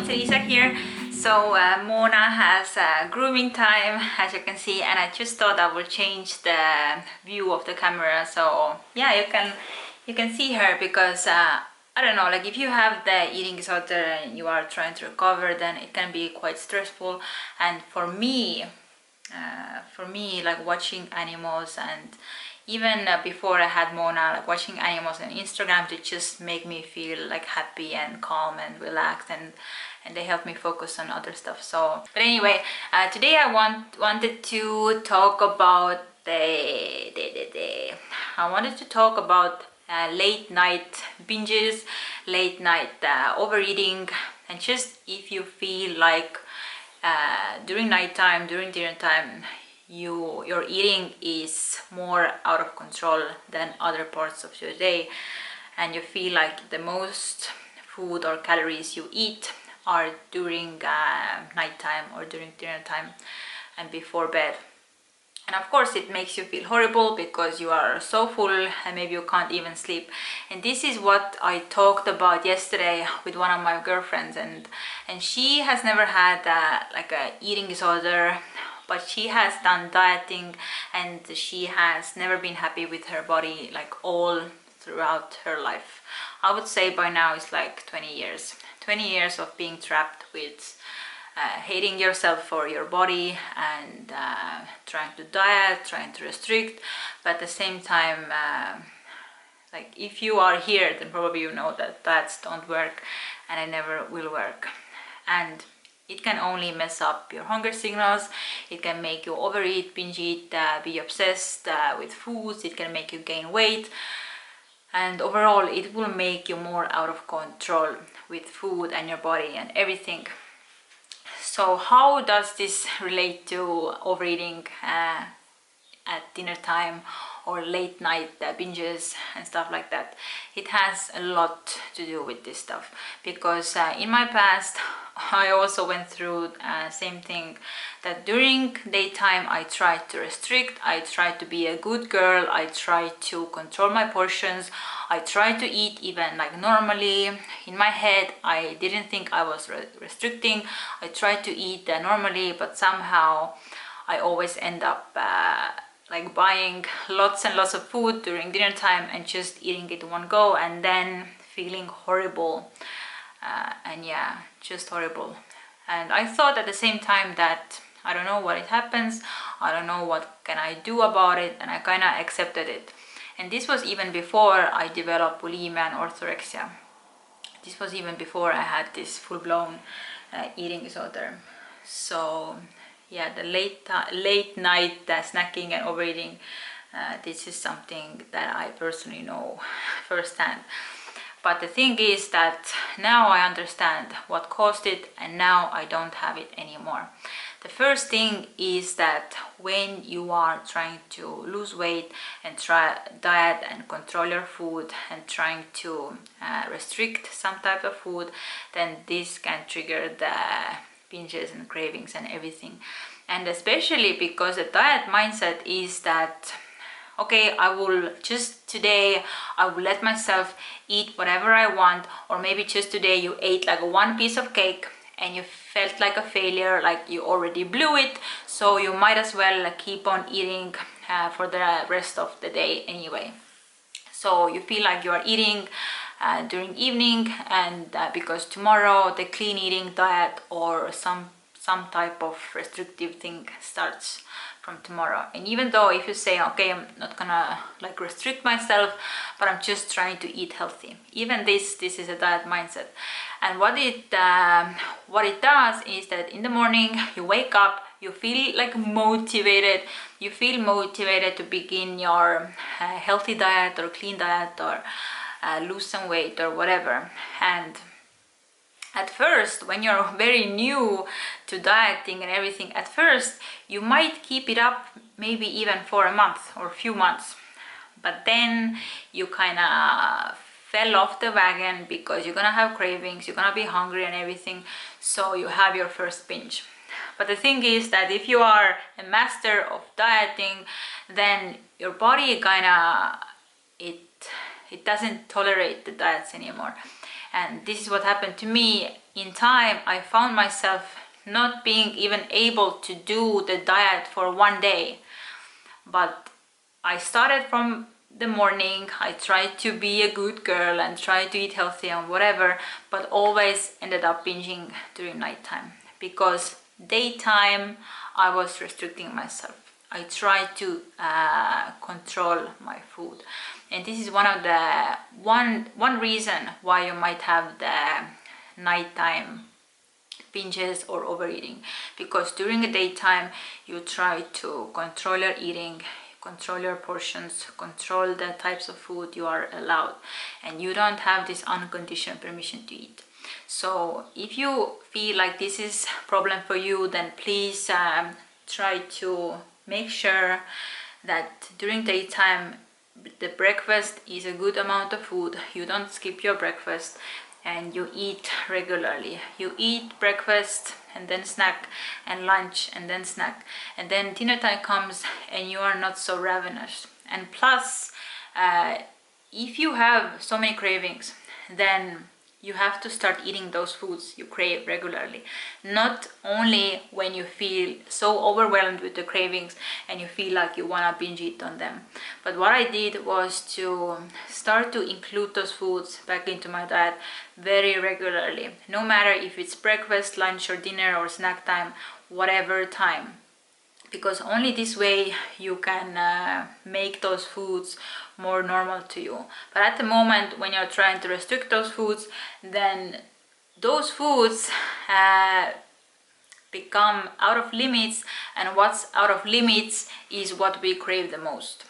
Teresa here. So Mona has grooming time, as you can see, and I just thought I would change the view of the camera. So yeah, you can see her because I don't know, like if you have the eating disorder and you are trying to recover, then it can be quite stressful. And for me, like watching animals, and even before I had Mona, like watching animals on Instagram to just make me feel like happy and calm and relaxed, and they help me focus on other stuff. So but anyway, today I wanted to talk about I wanted to talk about late night binges, late night overeating, and just if you feel like during nighttime, during dinner time, your eating is more out of control than other parts of your day, and you feel like the most food or calories you eat are during nighttime or during dinner time and before bed. And of course it makes you feel horrible because you are so full and maybe you can't even sleep. And this is what I talked about yesterday with one of my girlfriends, and she has never had like a eating disorder, but she has done dieting and she has never been happy with her body like all throughout her life. I would say by now it's like 20 years of being trapped with hating yourself for your body and trying to diet, trying to restrict, but at the same time, like if you are here, then probably you know that diets don't work and it never will work. And it can only mess up your hunger signals, it can make you overeat, binge eat, be obsessed with foods, it can make you gain weight, and overall it will make you more out of control with food and your body and everything. So how does this relate to overeating at dinner time or late night binges and stuff like that? It has a lot to do with this stuff because in my past I also went through same thing, that during daytime I tried to restrict, I tried to be a good girl, I tried to control my portions, I tried to eat even like normally. In my head I didn't think I was restricting, I tried to eat normally, but somehow I always end up like buying lots and lots of food during dinner time and just eating it in one go and then feeling horrible. And yeah, just horrible. And I thought at the same time that I don't know what it happens, I don't know what can I do about it, and I kind of accepted it. And this was even before I developed bulimia and orthorexia. This was even before I had this full-blown eating disorder. So yeah, the late night snacking and overeating, this is something that I personally know firsthand. But the thing is that now I understand what caused it, and now I don't have it anymore. The first thing is that when you are trying to lose weight and try diet and control your food and trying to restrict some type of food, then this can trigger the binges and cravings and everything. And especially because the diet mindset is that, okay, I will just today, I will let myself eat whatever I want, or maybe just today you ate like one piece of cake and you felt like a failure, like you already blew it, so you might as well keep on eating for the rest of the day anyway. So you feel like you are eating during evening, and because tomorrow the clean eating diet or some type of restrictive thing starts from tomorrow. And even though if you say, okay, I'm not gonna like restrict myself, but I'm just trying to eat healthy, even this is a diet mindset. And what it does is that in the morning you wake up, you feel like motivated, you feel motivated to begin your healthy diet or clean diet or lose some weight or whatever. And at first, when you're very new to dieting and everything, at first you might keep it up maybe even for a month or a few months, but then you kind of fell off the wagon because you're gonna have cravings, you're gonna be hungry and everything, so you have your first binge. But the thing is that if you are a master of dieting, then your body kind of it doesn't tolerate the diets anymore. And this is what happened to me. In time, I found myself not being even able to do the diet for one day. But I started from the morning, I tried to be a good girl and try to eat healthy and whatever, but always ended up binging during nighttime, because daytime I was restricting myself. I tried to control my food, and this is one of the one reason why you might have the nighttime binges or overeating, because during the daytime you try to control your eating, control your portions, control the types of food you are allowed, and you don't have this unconditional permission to eat. So if you feel like this is a problem for you, then please try to make sure that during daytime the breakfast is a good amount of food. You don't skip your breakfast, and you eat regularly. You eat breakfast and then snack, and lunch and then snack, and then dinner time comes and you are not so ravenous. And plus, if you have so many cravings, then you have to start eating those foods you crave regularly, not only when you feel so overwhelmed with the cravings and you feel like you want to binge eat on them. But what I did was to start to include those foods back into my diet very regularly, no matter if it's breakfast, lunch or dinner or snack time, whatever time, because only this way you can make those foods more normal to you. But at the moment when you're trying to restrict those foods, then those foods become out of limits, and what's out of limits is what we crave the most.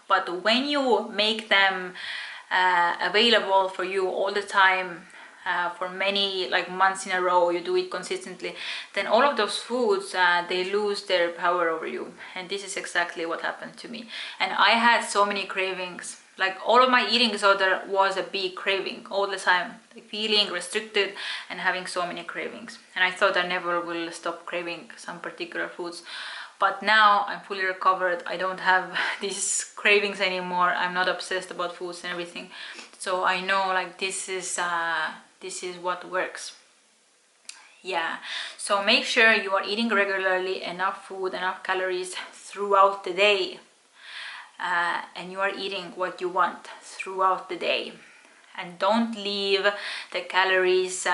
But when you make them available for you all the time, for many months in a row, you do it consistently, then all of those foods they lose their power over you. And this is exactly what happened to me. And I had so many cravings, like all of my eating disorder was a big craving all the time, feeling restricted and having so many cravings. And I thought I never will stop craving some particular foods, but now I'm fully recovered. I don't have these cravings anymore. I'm not obsessed about foods and everything. So I know this is what works. Yeah, so make sure you are eating regularly, enough food, enough calories throughout the day, and you are eating what you want throughout the day. And don't leave the calories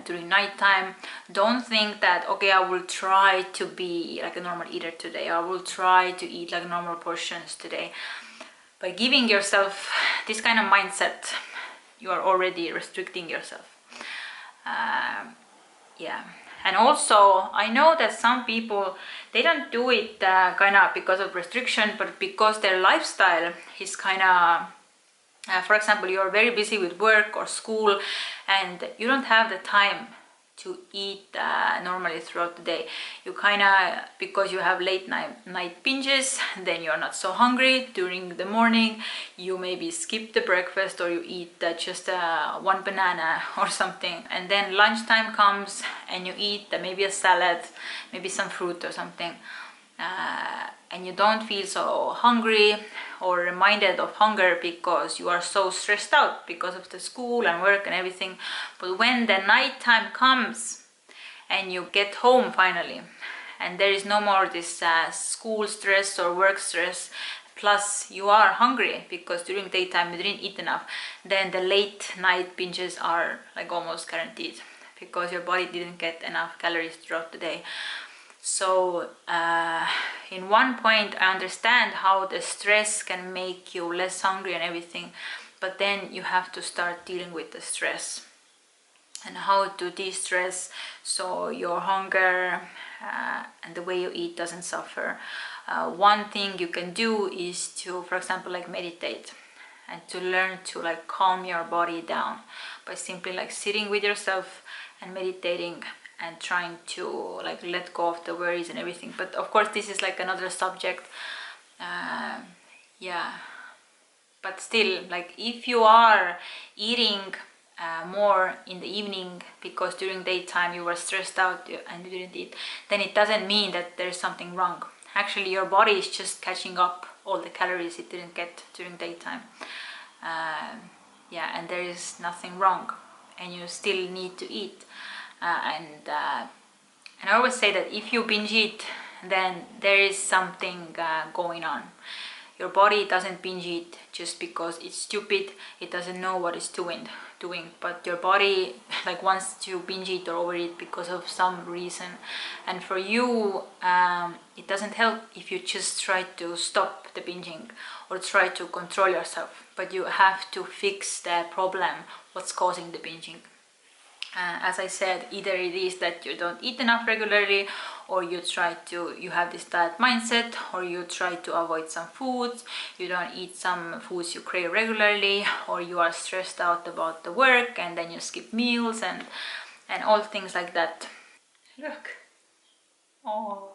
during nighttime. Don't think that, okay, I will try to be like a normal eater today, I will try to eat like normal portions today. By giving yourself this kind of mindset, you are already restricting yourself. Yeah, and also I know that some people, they don't do it kind of because of restriction, but because their lifestyle is kind of, for example, you are very busy with work or school and you don't have the time to eat normally throughout the day. You kind of, because you have late night binges, then you're not so hungry during the morning. You maybe skip the breakfast, or you eat just one banana or something, and then lunchtime comes and you eat maybe a salad, maybe some fruit or something, and you don't feel so hungry or reminded of hunger because you are so stressed out because of the school and work and everything. But when the night time comes and you get home finally, and there is no more this school stress or work stress, plus you are hungry because during daytime you didn't eat enough, then the late night binges are almost guaranteed, because your body didn't get enough calories throughout the day. So in one point I understand how the stress can make you less hungry and everything, but then you have to start dealing with the stress and how to de-stress so your hunger and the way you eat doesn't suffer. One thing you can do is to, for example, meditate, and to learn to calm your body down by simply sitting with yourself and meditating and trying to let go of the worries and everything. But of course this is another subject. Yeah, but still, if you are eating more in the evening because during daytime you were stressed out and you didn't eat, then it doesn't mean that there's something wrong. Actually, your body is just catching up all the calories it didn't get during daytime. Yeah, and there is nothing wrong. and you still need to eat. And I always say that if you binge eat, then there is something going on. Your body doesn't binge eat just because it's stupid, it doesn't know what it's doing, but your body like wants to binge eat or overeat because of some reason. And for you, it doesn't help if you just try to stop the binging or try to control yourself, but you have to fix the problem, what's causing the binging. As I said, either it is that you don't eat enough regularly, or you have this diet mindset, or you try to avoid some foods, you don't eat some foods you crave regularly, or you are stressed out about the work and then you skip meals and all things like that. Look. Oh.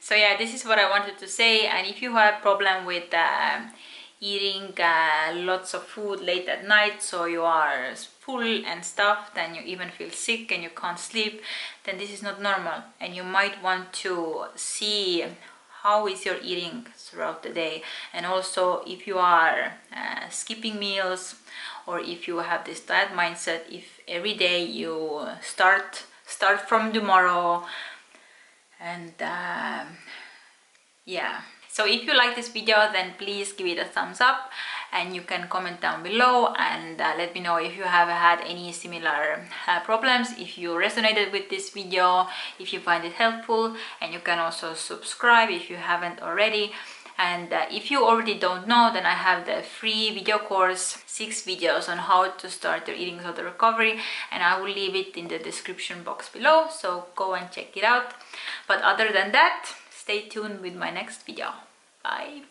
So yeah, this is what I wanted to say. And if you have a problem with eating lots of food late at night, so you are full and stuffed and you even feel sick and you can't sleep, then this is not normal, and you might want to see how is your eating throughout the day. And also, if you are skipping meals, or if you have this diet mindset, if every day you start from tomorrow, and yeah. So if you like this video, then please give it a thumbs up, and you can comment down below and let me know if you have had any similar problems, if you resonated with this video, if you find it helpful. And you can also subscribe if you haven't already. And if you already don't know, then I have the free video course, 6 videos on how to start your eating disorder recovery, and I will leave it in the description box below, so go and check it out. But other than that, stay tuned with my next video. Bye.